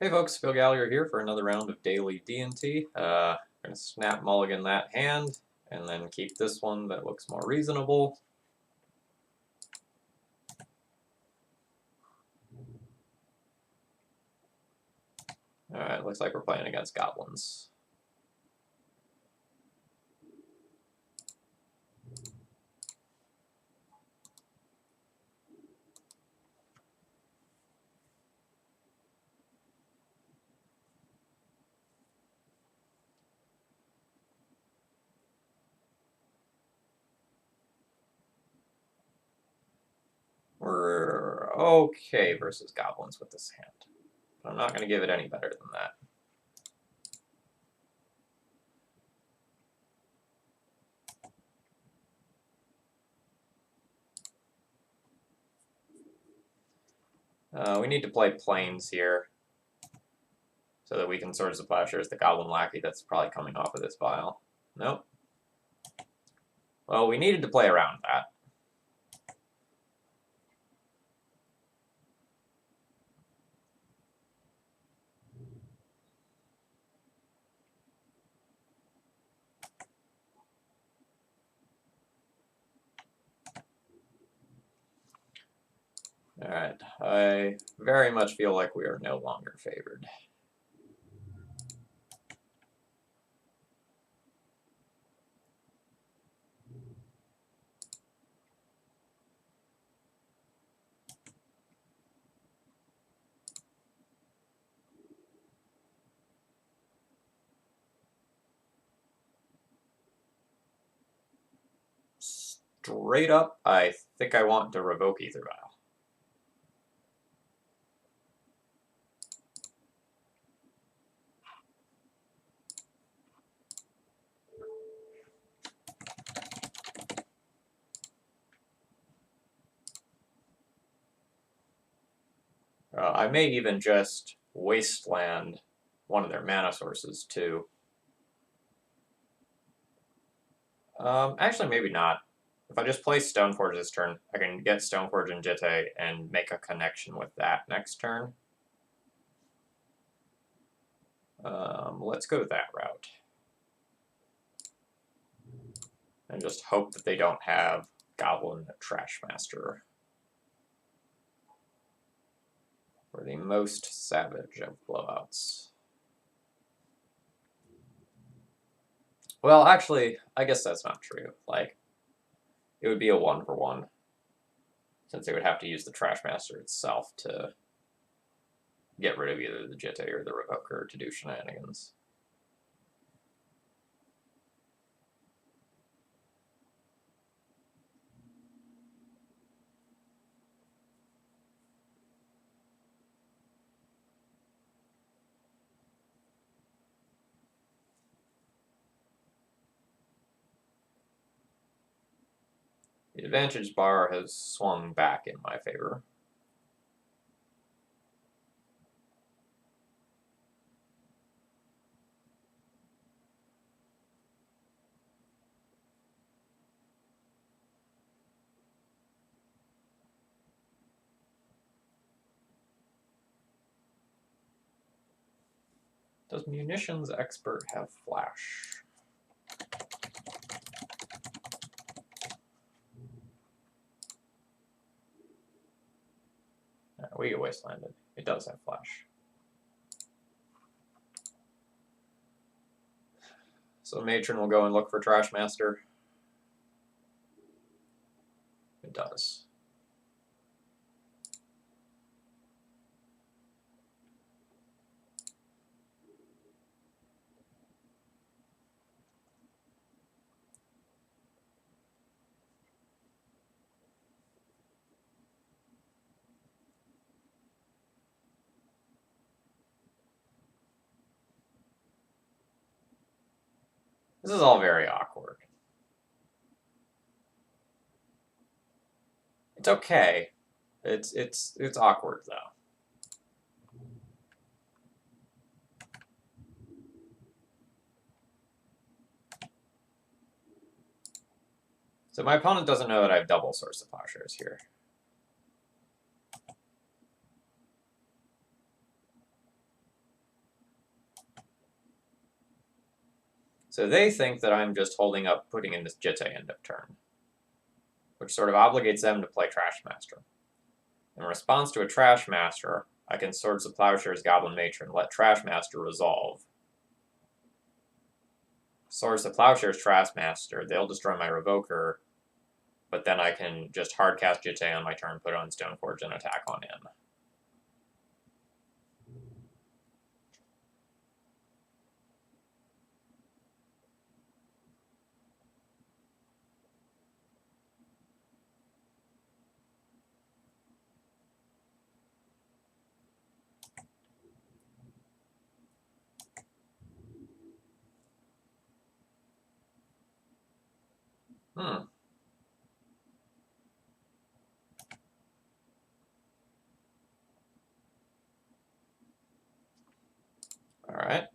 Hey folks, Phil Gallagher here for another round of Daily D&T. I'm going to snap mulligan that hand, and then keep this one that looks more reasonable. Alright, looks like we're playing against Goblins. We're okay versus Goblins with this hand. But I'm not going to give it any better than that. We need to play plains here, so that we can Swords of Plowshares the Goblin Lackey that's probably coming off of this pile. Nope. Well, we needed to play around that. Alright, I very much feel like we are no longer favored. Straight up, I think I want to revoke Ether Vial. I may even just wasteland one of their mana sources too. Actually, maybe not. If I just play Stoneforge this turn, I can get Stoneforge and Jitte and make a connection with that next turn. Let's go that route. And just hope that they don't have Goblin Trashmaster. We're the most savage of blowouts. Well, actually, I guess that's not true. Like, it would be a 1-for-1, since they would have to use the Trashmaster itself to get rid of either the Jitte or the Revoker to do shenanigans. The advantage bar has swung back in my favor. Does Munitions Expert have Flash? We get Wastelanded. It does have Flash. So Matron will go and look for Trashmaster. It does. This is all very awkward. It's okay. It's awkward though. So my opponent doesn't know that I have double Swords of Plowshares here. So they think that I'm just holding up putting in this Jitte end of turn, which sort of obligates them to play Trash Master. In response to a Trash Master, I can Swords to Plowshares Goblin Matron, let Trash Master resolve. Swords to Plowshares Trash Master, they'll destroy my Revoker, but then I can just hardcast Jitte on my turn, put it on Stoneforge, and attack on in. Hmm. Alright.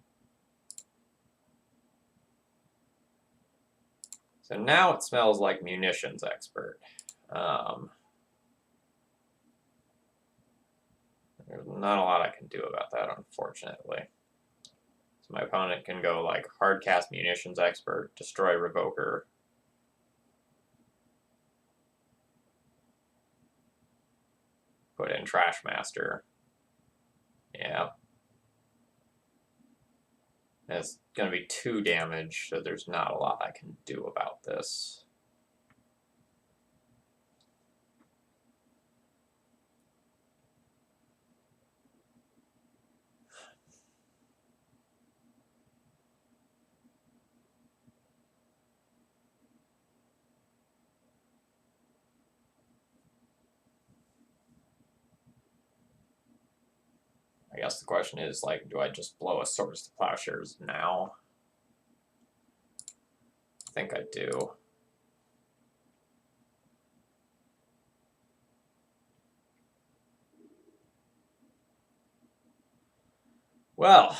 So now it smells like Munitions Expert. There's not a lot I can do about that, unfortunately. So my opponent can go like hardcast Munitions Expert, destroy Revoker. Put in Trash Master. Yeah. It's going to be 2 damage, so there's not a lot I can do about this. I guess the question is, like, do I just blow a Swords to Plowshares now? I think I do. Well,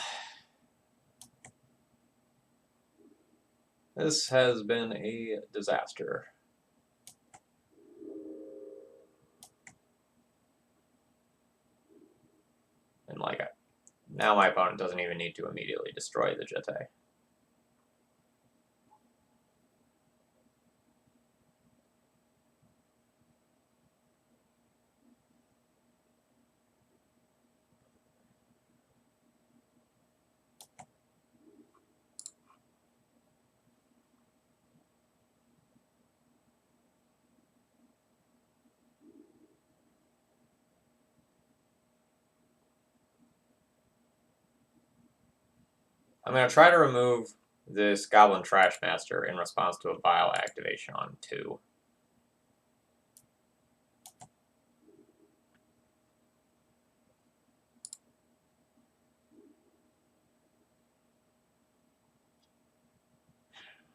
this has been a disaster. And, like, now my opponent doesn't even need to immediately destroy the Jitte. I'm going to try to remove this Goblin Trash Master in response to a Bile activation on 2.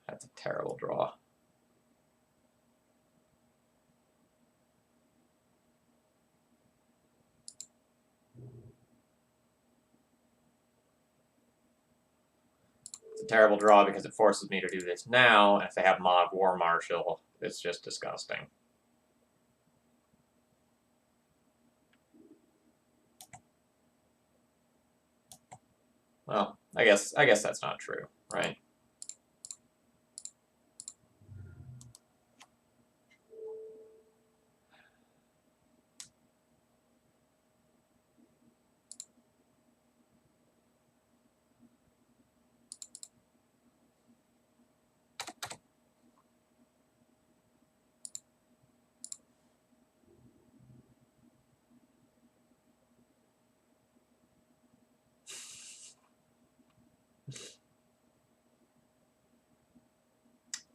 That's a terrible draw. It's a terrible draw because it forces me to do this now, and if they have Mob War Marshal, it's just disgusting. Well, I guess that's not true, right?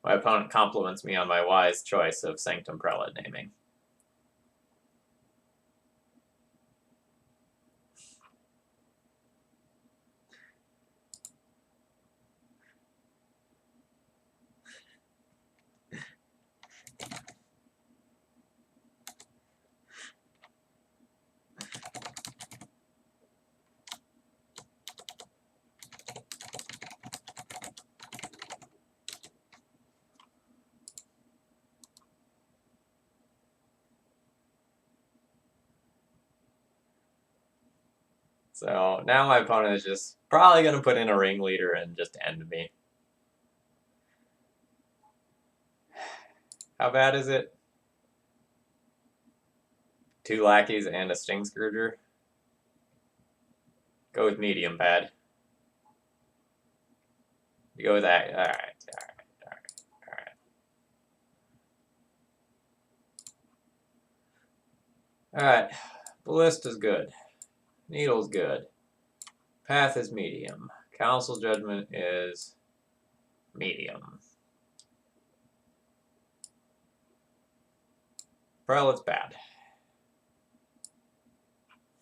My opponent compliments me on my wise choice of Sanctum Prelate naming. So now my opponent is just probably going to put in a Ringleader and just end me. How bad is it? 2 lackeys and a Sting Scourger. Go with medium bad. You go with that. Alright. Alright. Ballista's good. Needle's good. Path is medium. Council Judgment is medium. Prelate's bad.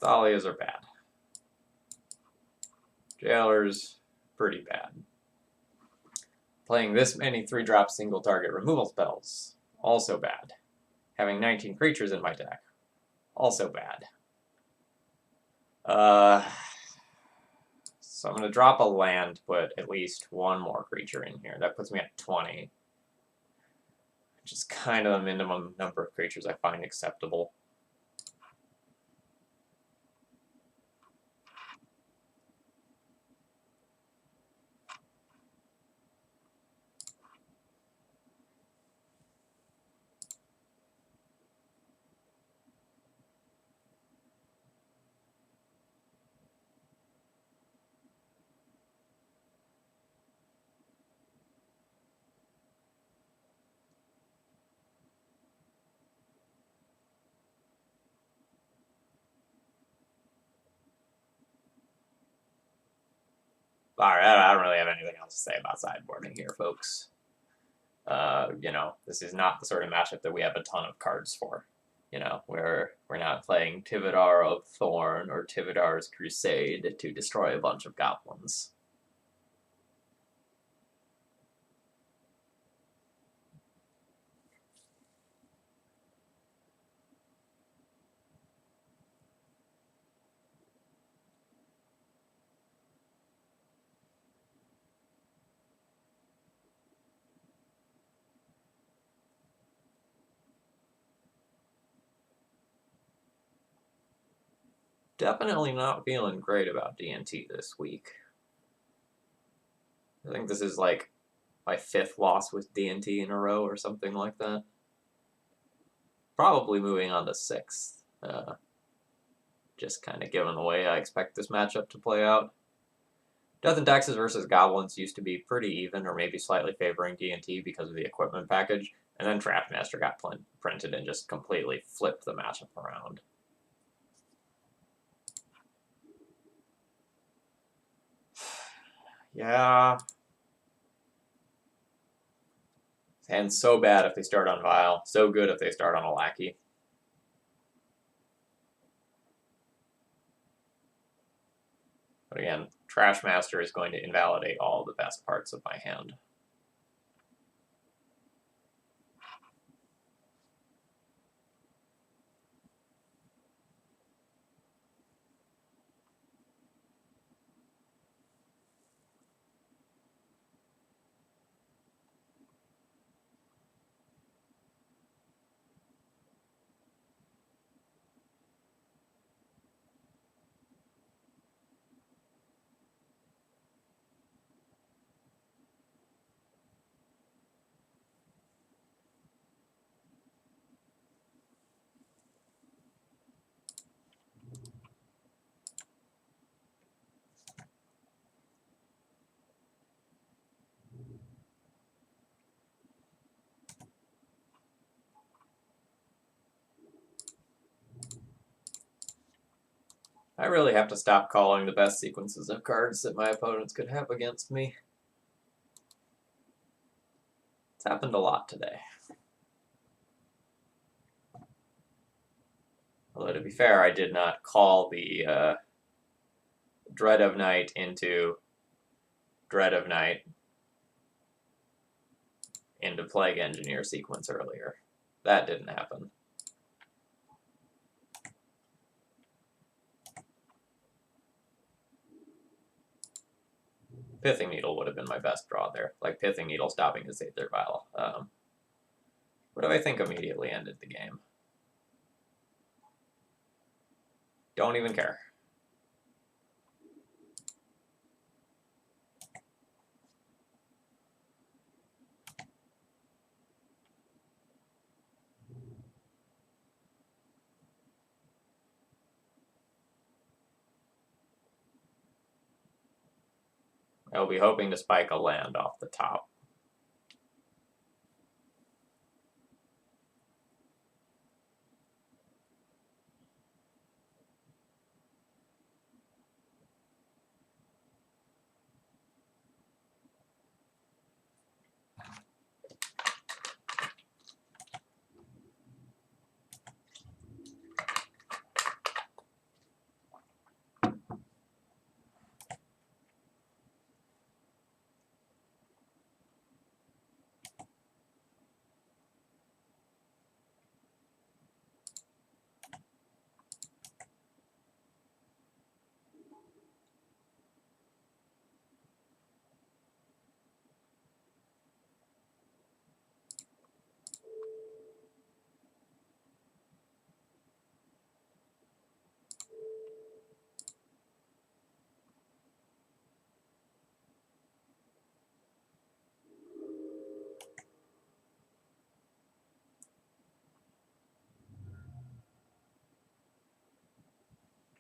Thalias are bad. Jailers, pretty bad. Playing this many 3-drop single target removal spells, also bad. Having 19 creatures in my deck, also bad. So I'm going to drop a land, put at least one more creature in here. That puts me at 20. Which is kind of the minimum number of creatures I find acceptable. Alright, I don't really have anything else to say about sideboarding here, folks. You know, this is not the sort of matchup that we have a ton of cards for. You know, we're not playing Tivadar of Thorn or Tivadar's Crusade to destroy a bunch of goblins. Definitely not feeling great about D&T this week. I think this is like my 5th loss with D&T in a row or something like that. Probably moving on to 6th. Just kind of given the way I expect this matchup to play out. Death and Taxes versus Goblins used to be pretty even, or maybe slightly favoring D&T because of the equipment package, and then Trapmaster got printed and just completely flipped the matchup around. Yeah. And so bad if they start on Vile, so good if they start on a Lackey. But again, Trashmaster is going to invalidate all the best parts of my hand. I really have to stop calling the best sequences of cards that my opponents could have against me. It's happened a lot today. Although, to be fair, I did not call the Dread of Night into Dread of Night into Plague Engineer sequence earlier. That didn't happen. Pithing Needle would have been my best draw there. Like Pithing Needle stopping his Aether Vial. What do I think immediately ended the game? Don't even care. I'll be hoping to spike a land off the top.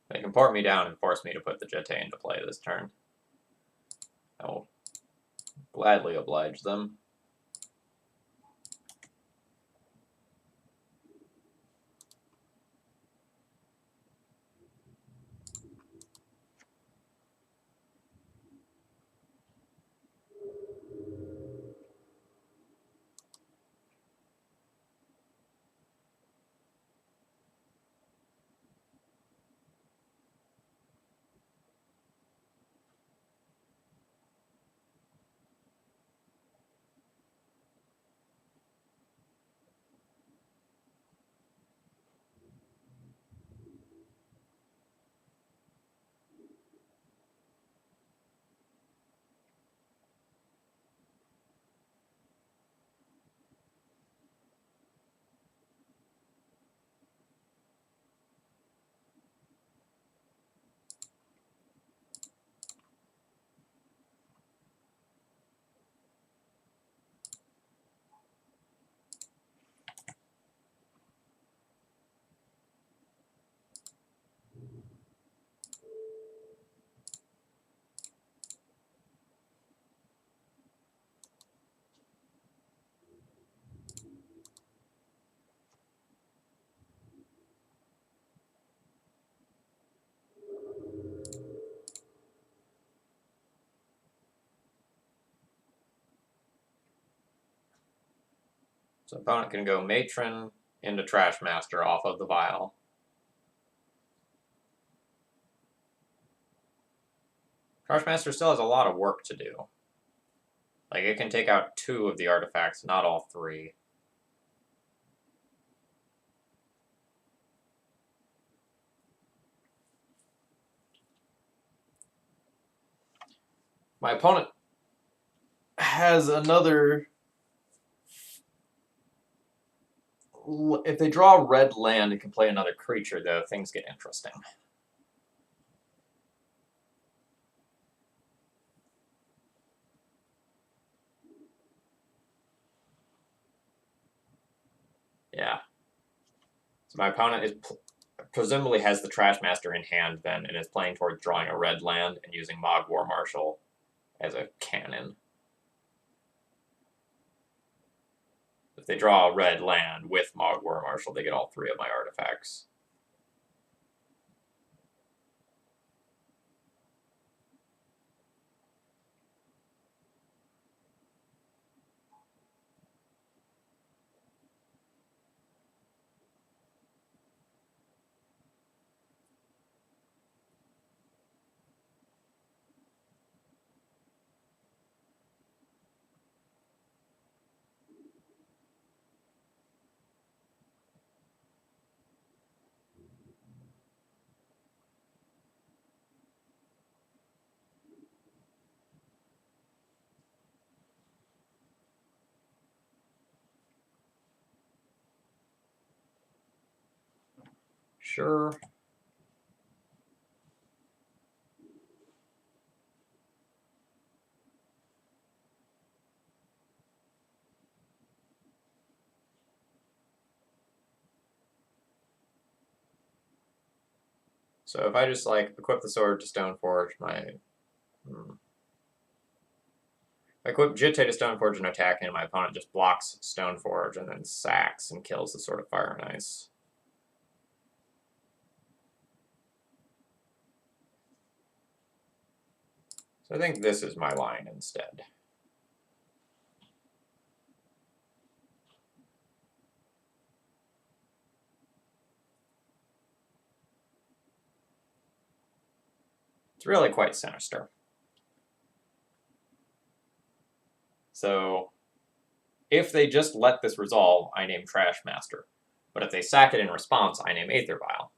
They can port me down and force me to put the Jetée into play this turn. I will gladly oblige them. So opponent can go Matron into Trashmaster off of the Vial. Trashmaster still has a lot of work to do. Like, it can take out 2 of the artifacts, not all 3. My opponent has another... If they draw a red land and can play another creature, though, things get interesting. Yeah. So my opponent is presumably has the Trashmaster in hand then, and is playing towards drawing a red land and using Mogg War Marshal as a cannon. If they draw a red land with Mogg War Marshal, they get all 3 of my artifacts. Sure. So if I just, like, equip the sword to Stoneforge, my... I equip Jitte to Stoneforge and attack, and my opponent just blocks Stoneforge and then sacks and kills the Sword of Fire and Ice. So I think this is my line instead. It's really quite sinister. So if they just let this resolve, I name Trash Master. But if they sack it in response, I name Aether Vial.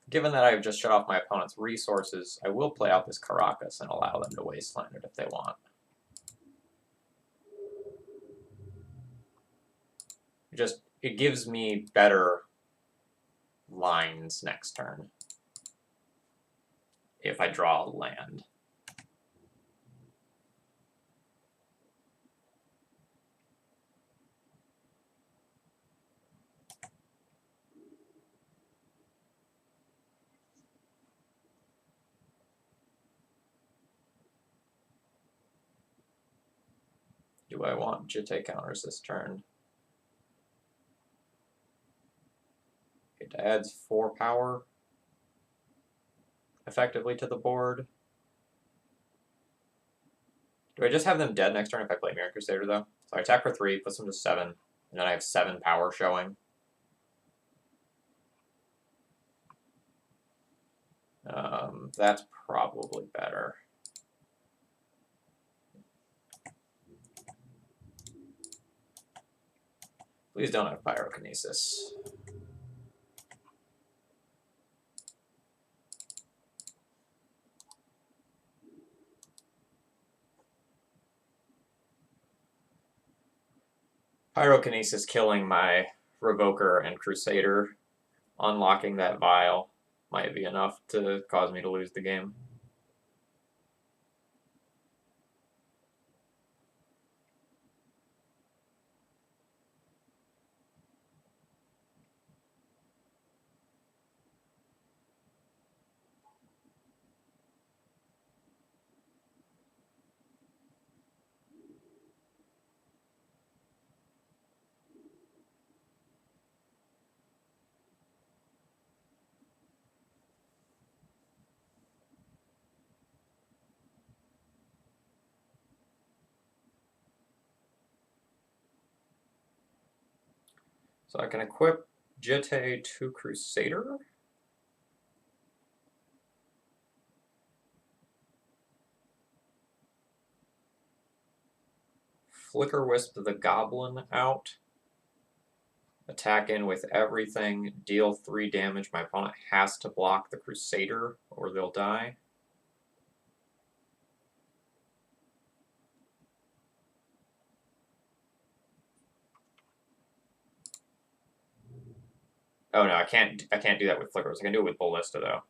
Given that I've just shut off my opponent's resources, I will play out this Caracas and allow them to wasteland it if they want. It gives me better lines next turn if I draw a land. Do I want Jitte counters this turn? It adds 4 power effectively to the board. Do I just have them dead next turn if I play Mirror Crusader, though? So I attack for 3, puts them to 7, and then I have 7 power showing. That's probably better. Please don't have Pyrokinesis. Pyrokinesis killing my Revoker and Crusader, unlocking that vial might be enough to cause me to lose the game. So I can equip Jitte to Crusader. Flicker Wisp the Goblin out. Attack in with everything, deal 3 damage. My opponent has to block the Crusader or they'll die. Oh no, I can't do that with Flickers. I can do it with Ballista though.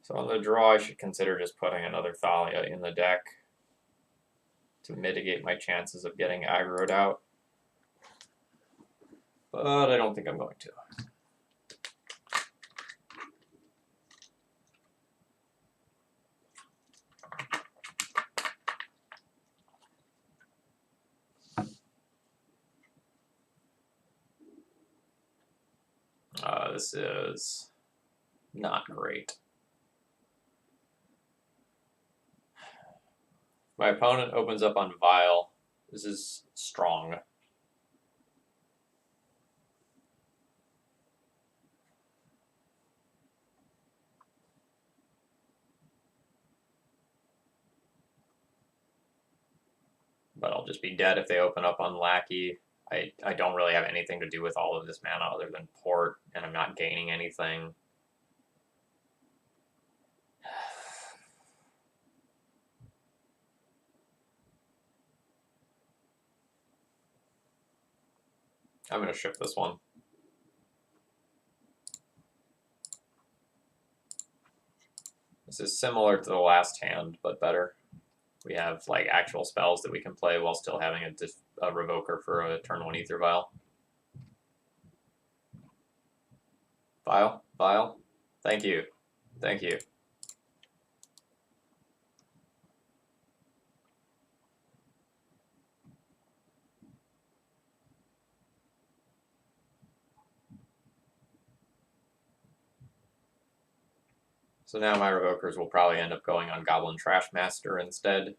So on the draw, I should consider just putting another Thalia in the deck to mitigate my chances of getting aggroed out. But I don't think I'm going to. this is not great. My opponent opens up on Vile. This is strong. But I'll just be dead if they open up on Lackey. I don't really have anything to do with all of this mana other than port, and I'm not gaining anything. I'm going to ship this one. This is similar to the last hand, but better. We have like actual spells that we can play while still having a Revoker for a turn 1 Ether Vial. Vial. Thank you. Thank you. So now my Revokers will probably end up going on Goblin Trashmaster instead.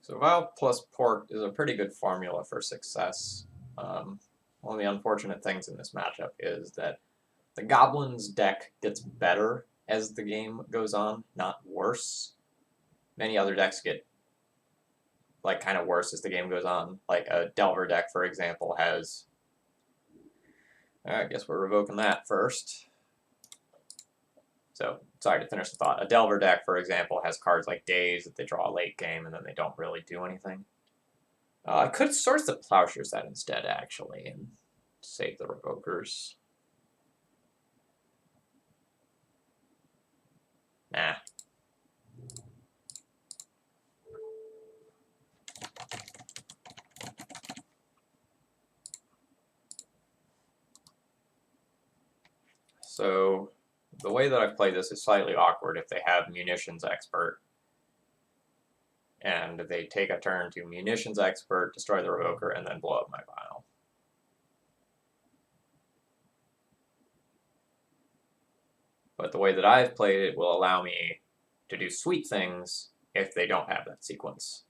So Vial plus Port is a pretty good formula for success. One of the unfortunate things in this matchup is that the Goblins deck gets better as the game goes on, not worse. Many other decks get like kind of worse as the game goes on. Like a Delver deck, for example, has... I guess we're revoking that first. So, sorry to finish the thought. A Delver deck, for example, has cards like Daze that they draw late game and then they don't really do anything. I could source the Plowshares that instead, actually, and save the Revokers. Nah. So, the way that I've played this is slightly awkward if they have Munitions Expert. And they take a turn to Munitions Expert, destroy the Revoker, and then blow up my Vial. But the way that I've played it will allow me to do sweet things if they don't have that sequence.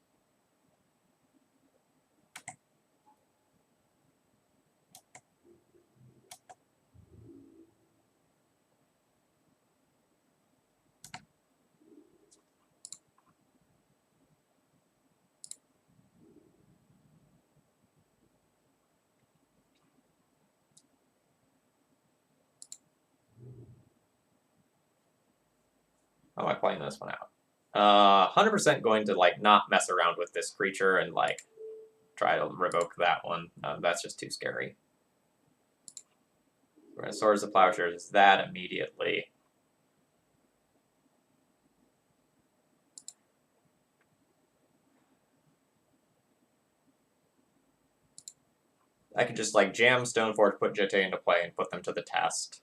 How am I playing this one out? 100% going to like not mess around with this creature and like try to revoke that one. That's just too scary. We're gonna Swords of Plowshares that immediately. I could just like jam Stoneforge, put Jete into play, and put them to the test.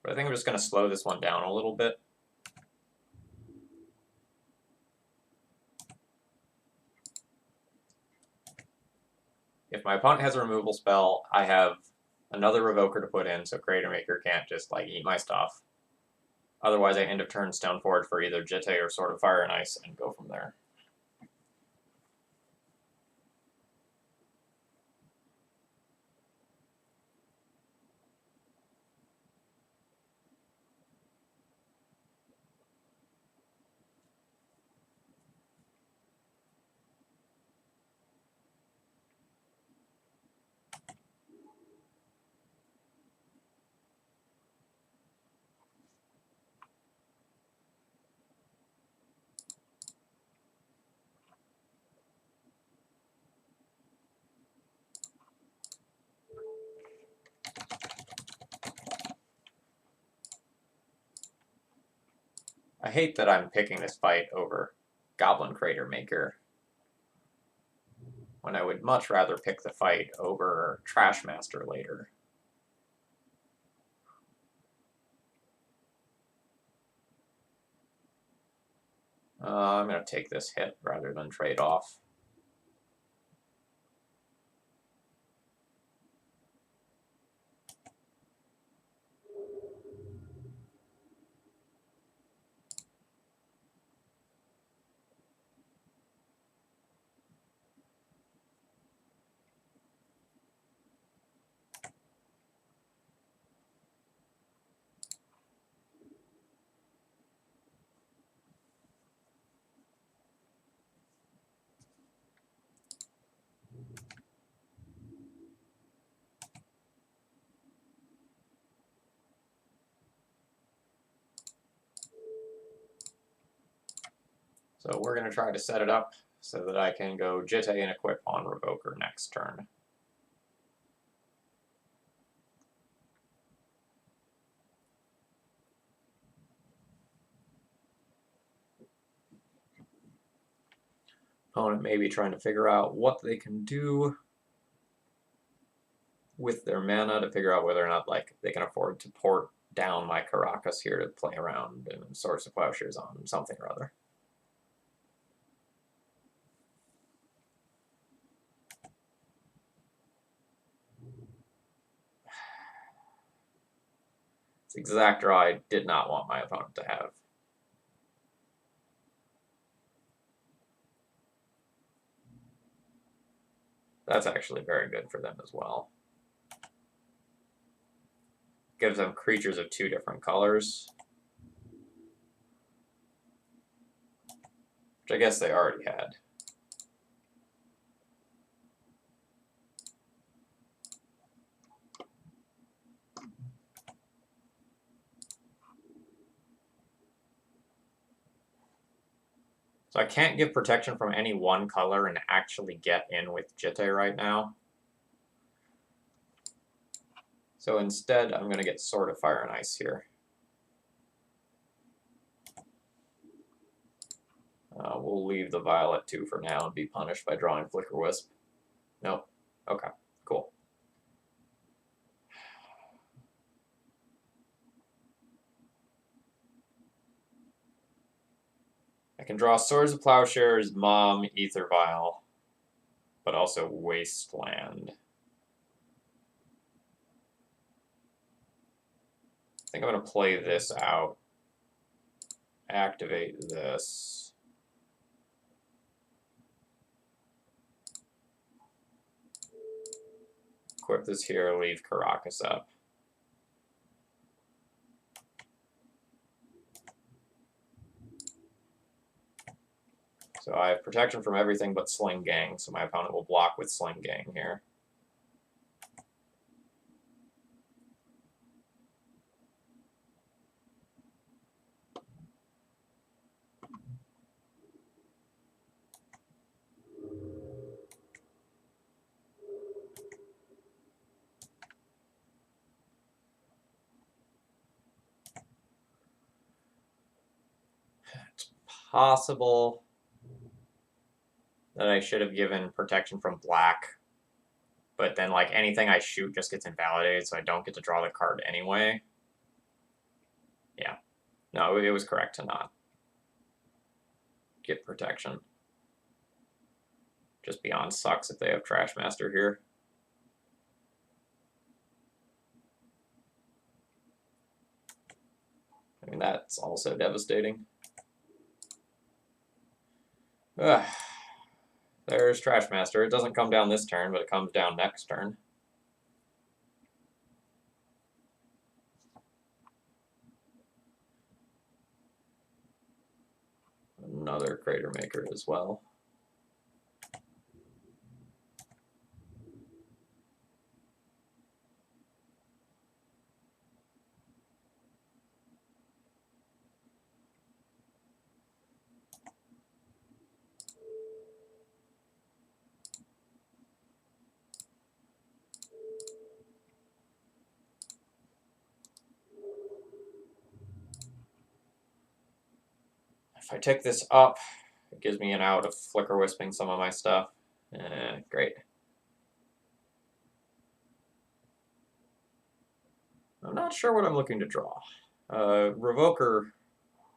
But I think I'm just going to slow this one down a little bit. If my opponent has a removal spell, I have another Revoker to put in, so Creator Maker can't just like eat my stuff. Otherwise, I end of turn Stoneforge for either Jete or Sword of Fire and Ice and go from there. I hate that I'm picking this fight over Goblin Crater Maker when I would much rather pick the fight over Trash Master later. I'm going to take this hit rather than trade off. So we're going to try to set it up so that I can go Jitte and equip on Revoker next turn. Opponent may be trying to figure out what they can do with their mana to figure out whether or not they can afford to port down my Caracas here to play around and Swords of Plowshares on something or other. It's the exact draw I did not want my opponent to have. That's actually very good for them as well. Gives them creatures of 2 different colors. Which I guess they already had. So I can't give protection from any one color and actually get in with Jitte right now. So instead, I'm going to get Sword of Fire and Ice here. We'll leave the Violet 2 for now and be punished by drawing Flicker Wisp. Nope. Okay, cool. I can draw Swords of Plowshares, Mom, Ether Vial, but also Wasteland. I think I'm going to play this out. Activate this. Equip this here, leave Caracas up. So I have protection from everything but Sling Gang, so my opponent will block with Sling Gang here. It's possible that I should have given protection from black, but then like anything I shoot just gets invalidated, so I don't get to draw the card anyway. Yeah. No, it was correct to not get protection. Just beyond sucks if they have Trash Master here. I mean, that's also devastating. Ugh. There's Trash Master. It doesn't come down this turn, but it comes down next turn. Another Crater Maker as well. If I take this up, it gives me an out of Flicker Wisping some of my stuff. Great. I'm not sure what I'm looking to draw. Revoker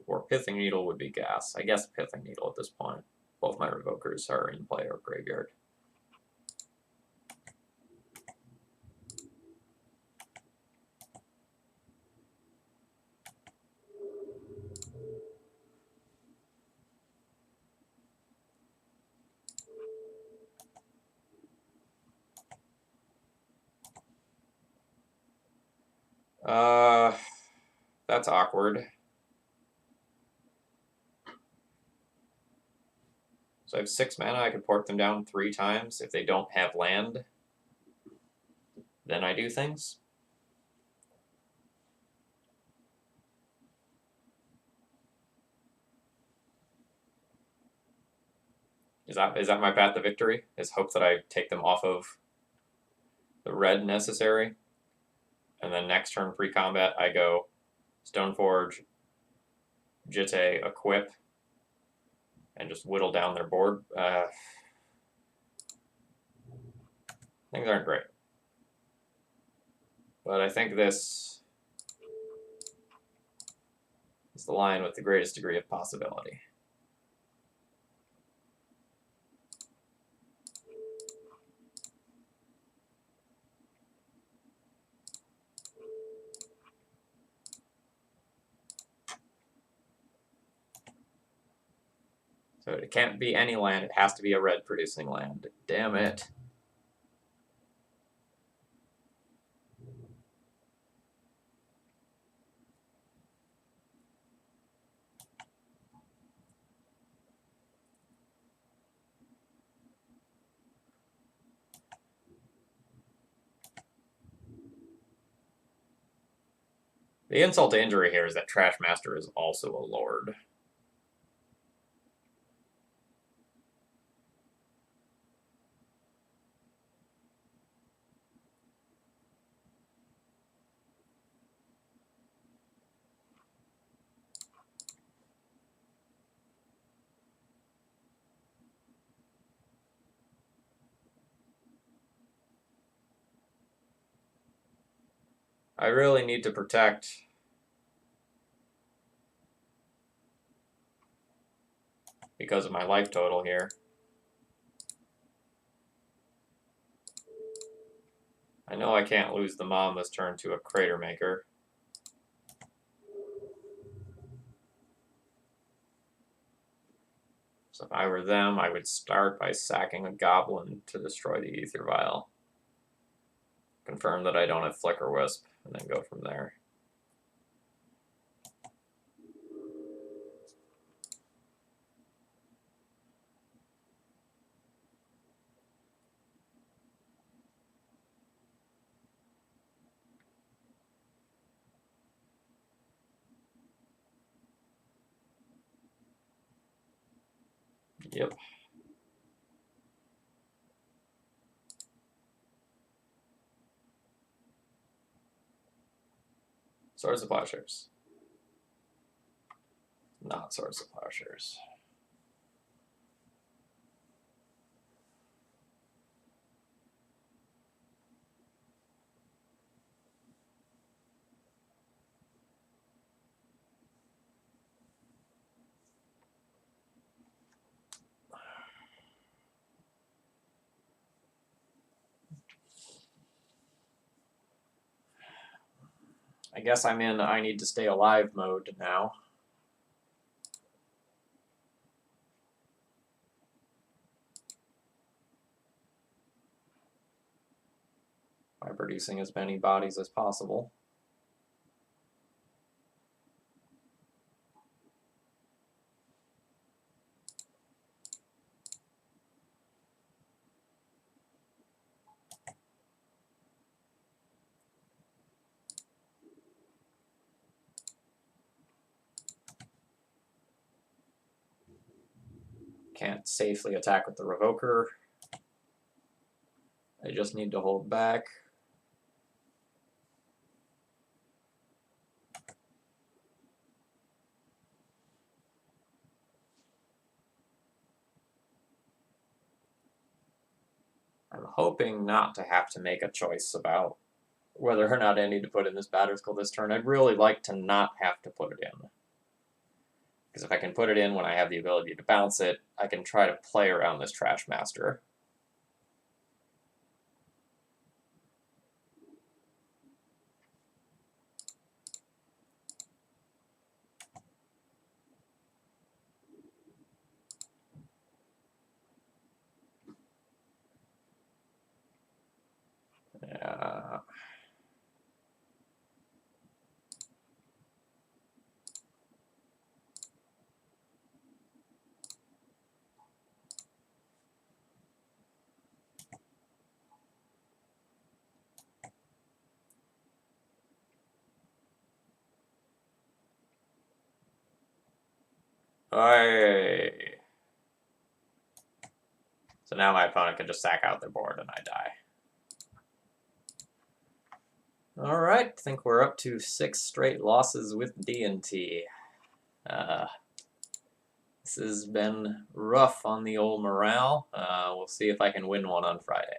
or Pithing Needle would be gas. I guess Pithing Needle at this point. Both my Revokers are in play or graveyard. That's awkward. So I have 6 mana, I could port them down 3 times. If they don't have land, then I do things. Is that my path to victory? Is hope that I take them off of the red necessary? And then next turn pre-combat, I go Stoneforge, Jitte, equip, and just whittle down their board. Things aren't great. But I think this is the line with the greatest degree of possibility. So it can't be any land, it has to be a red producing land. Damn it. The insult to injury here is that Trash Master is also a lord. I really need to protect because of my life total here. I know I can't lose the mom this turn to a Crater Maker. So if I were them, I would start by sacking a Goblin to destroy the Ether Vial. Confirm that I don't have Flicker Wisp, and then go from there. Yep. Swords of Plowshares. Not Swords of Plowshares. I guess I'm in I need to stay alive mode now. By producing as many bodies as possible. Can't safely attack with the Revoker. I just need to hold back. hoping not to have to make a choice about whether or not I need to put in this Batterskull this turn. I'd really like to not have to put it in. Because if I can put it in when I have the ability to bounce it, I can try to play around this Trash Master. Yeah. So now my opponent can just sack out their board and I die. Alright, I think we're up to 6 straight losses with D&T. This has been rough on the old morale. We'll see if I can win one on Friday.